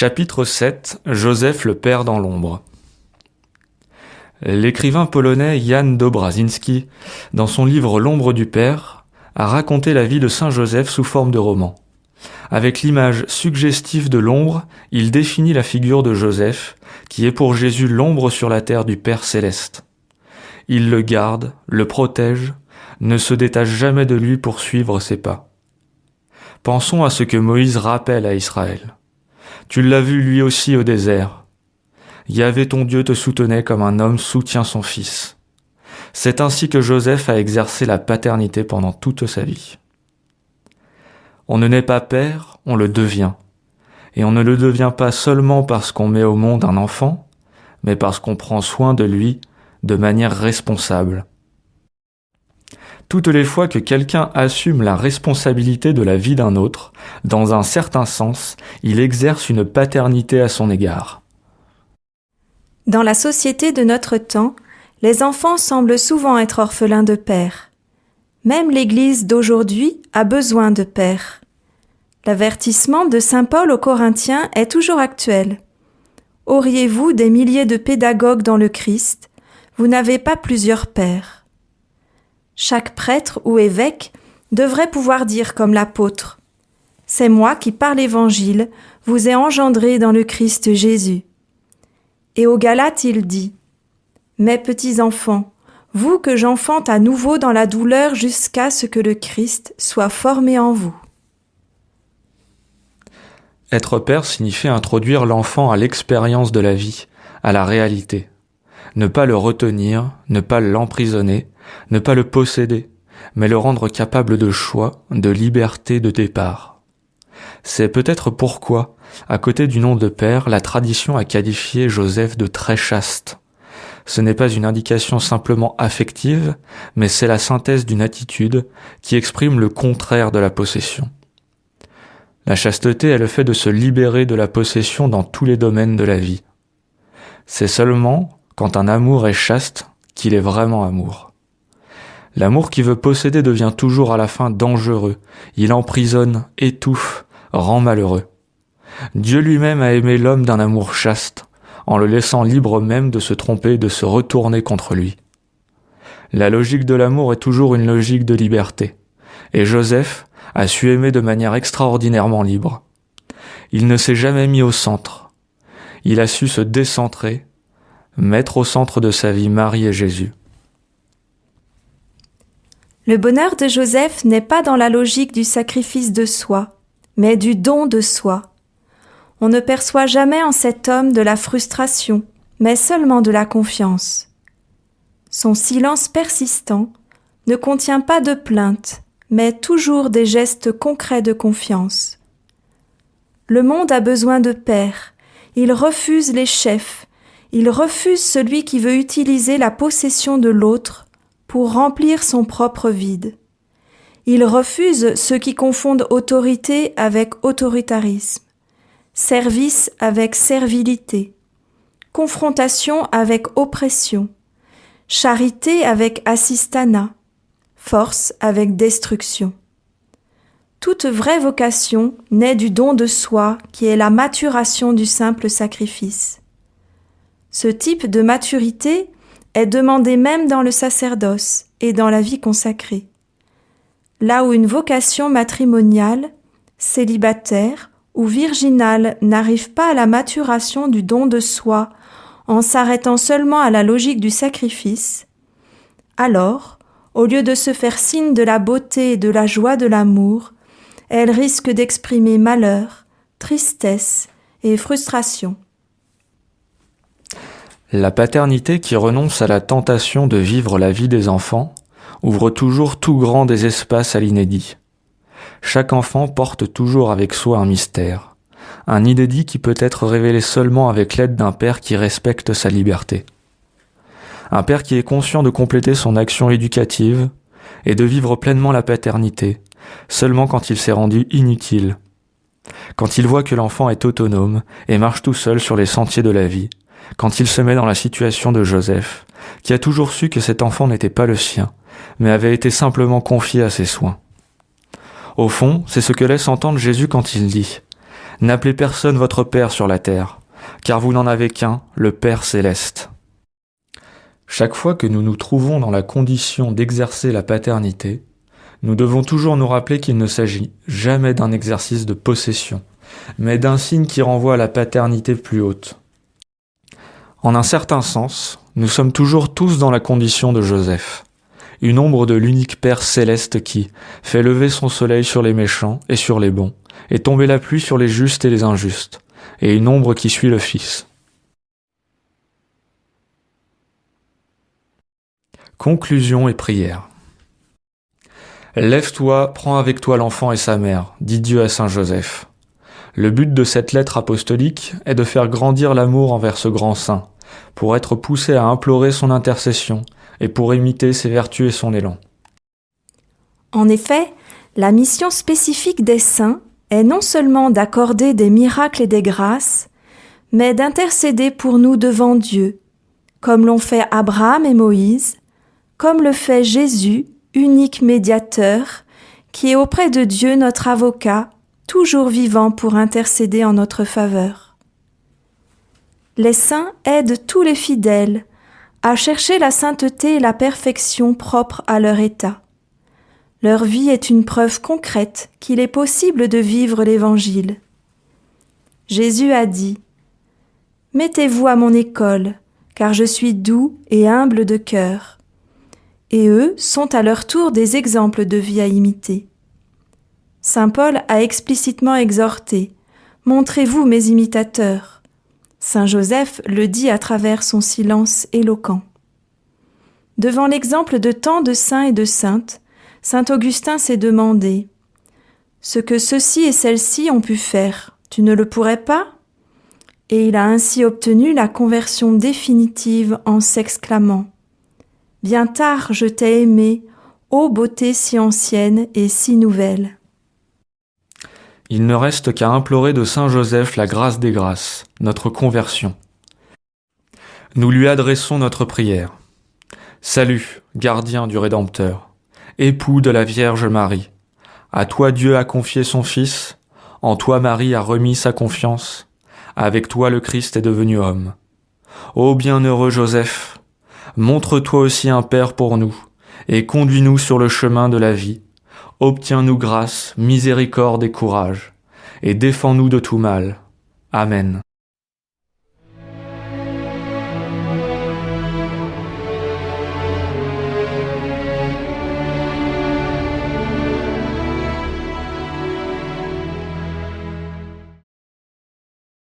Chapitre 7. Joseph le père dans l'ombre. L'écrivain polonais Jan Dobrazinski, dans son livre L'ombre du père, a raconté la vie de Saint Joseph sous forme de roman. Avec l'image suggestive de l'ombre, il définit la figure de Joseph, qui est pour Jésus l'ombre sur la terre du Père céleste. Il le garde, le protège, ne se détache jamais de lui pour suivre ses pas. Pensons à ce que Moïse rappelle à Israël. Tu l'as vu lui aussi au désert. Yahvé ton Dieu te soutenait comme un homme soutient son fils. C'est ainsi que Joseph a exercé la paternité pendant toute sa vie. On ne naît pas père, on le devient. Et on ne le devient pas seulement parce qu'on met au monde un enfant, mais parce qu'on prend soin de lui de manière responsable. Toutes les fois que quelqu'un assume la responsabilité de la vie d'un autre, dans un certain sens, il exerce une paternité à son égard. Dans la société de notre temps, les enfants semblent souvent être orphelins de père. Même l'Église d'aujourd'hui a besoin de père. L'avertissement de saint Paul aux Corinthiens est toujours actuel. Auriez-vous des milliers de pédagogues dans le Christ, vous n'avez pas plusieurs pères. Chaque prêtre ou évêque devrait pouvoir dire comme l'apôtre : « C'est moi qui, par l'Évangile, vous ai engendré dans le Christ Jésus. » Et aux Galates, il dit : « Mes petits enfants, vous que j'enfante à nouveau dans la douleur jusqu'à ce que le Christ soit formé en vous. » Être père signifie introduire l'enfant à l'expérience de la vie, à la réalité. Ne pas le retenir, ne pas l'emprisonner, ne pas le posséder, mais le rendre capable de choix, de liberté de départ. C'est peut-être pourquoi, à côté du nom de père, la tradition a qualifié Joseph de très chaste. Ce n'est pas une indication simplement affective, mais c'est la synthèse d'une attitude qui exprime le contraire de la possession. La chasteté est le fait de se libérer de la possession dans tous les domaines de la vie. C'est seulement quand un amour est chaste qu'il est vraiment amour. L'amour qui veut posséder devient toujours à la fin dangereux. Il emprisonne, étouffe, rend malheureux. Dieu lui-même a aimé l'homme d'un amour chaste, en le laissant libre même de se tromper, de se retourner contre lui. La logique de l'amour est toujours une logique de liberté, et Joseph a su aimer de manière extraordinairement libre. Il ne s'est jamais mis au centre. Il a su se décentrer, mettre au centre de sa vie Marie et Jésus. Le bonheur de Joseph n'est pas dans la logique du sacrifice de soi, mais du don de soi. On ne perçoit jamais en cet homme de la frustration, mais seulement de la confiance. Son silence persistant ne contient pas de plainte, mais toujours des gestes concrets de confiance. Le monde a besoin de pères, il refuse les chefs, il refuse celui qui veut utiliser la possession de l'autre pour remplir son propre vide. Il refuse ceux qui confondent autorité avec autoritarisme, service avec servilité, confrontation avec oppression, charité avec assistanat, force avec destruction. Toute vraie vocation naît du don de soi qui est la maturation du simple sacrifice. Ce type de maturité est demandé même dans le sacerdoce et dans la vie consacrée. Là où une vocation matrimoniale, célibataire ou virginale n'arrive pas à la maturation du don de soi en s'arrêtant seulement à la logique du sacrifice, alors, au lieu de se faire signe de la beauté et de la joie de l'amour, elle risque d'exprimer malheur, tristesse et frustration. La paternité qui renonce à la tentation de vivre la vie des enfants ouvre toujours tout grand des espaces à l'inédit. Chaque enfant porte toujours avec soi un mystère, un inédit qui peut être révélé seulement avec l'aide d'un père qui respecte sa liberté. Un père qui est conscient de compléter son action éducative et de vivre pleinement la paternité, seulement quand il s'est rendu inutile. Quand il voit que l'enfant est autonome et marche tout seul sur les sentiers de la vie, quand il se met dans la situation de Joseph, qui a toujours su que cet enfant n'était pas le sien, mais avait été simplement confié à ses soins. Au fond, c'est ce que laisse entendre Jésus quand il dit : N'appelez personne votre Père sur la terre, car vous n'en avez qu'un, le Père céleste. Chaque fois que nous nous trouvons dans la condition d'exercer la paternité, nous devons toujours nous rappeler qu'il ne s'agit jamais d'un exercice de possession, mais d'un signe qui renvoie à la paternité plus haute. En un certain sens, nous sommes toujours tous dans la condition de Joseph, une ombre de l'unique Père céleste qui fait lever son soleil sur les méchants et sur les bons, et tomber la pluie sur les justes et les injustes, et une ombre qui suit le Fils. Conclusion et prière. Lève-toi, prends avec toi l'enfant et sa mère, dit Dieu à saint Joseph. Le but de cette lettre apostolique est de faire grandir l'amour envers ce grand saint, pour être poussé à implorer son intercession et pour imiter ses vertus et son élan. En effet, la mission spécifique des saints est non seulement d'accorder des miracles et des grâces, mais d'intercéder pour nous devant Dieu, comme l'ont fait Abraham et Moïse, comme le fait Jésus, unique médiateur, qui est auprès de Dieu notre avocat, toujours vivant pour intercéder en notre faveur. Les saints aident tous les fidèles à chercher la sainteté et la perfection propres à leur état. Leur vie est une preuve concrète qu'il est possible de vivre l'Évangile. Jésus a dit « Mettez-vous à mon école, car je suis doux et humble de cœur. » Et eux sont à leur tour des exemples de vie à imiter. Saint Paul a explicitement exhorté « Montrez-vous mes imitateurs ». Saint Joseph le dit à travers son silence éloquent. Devant l'exemple de tant de saints et de saintes, saint Augustin s'est demandé « Ce que ceux-ci et celles-ci ont pu faire, tu ne le pourrais pas ?» Et il a ainsi obtenu la conversion définitive en s'exclamant « Bien tard je t'ai aimé, ô beauté si ancienne et si nouvelle. » Il ne reste qu'à implorer de saint Joseph la grâce des grâces, notre conversion. Nous lui adressons notre prière. Salut, gardien du Rédempteur, époux de la Vierge Marie. À toi Dieu a confié son Fils, en toi Marie a remis sa confiance, avec toi le Christ est devenu homme. Ô bienheureux Joseph, montre-toi aussi un Père pour nous, et conduis-nous sur le chemin de la vie. Obtiens-nous grâce, miséricorde et courage, et défends-nous de tout mal. Amen.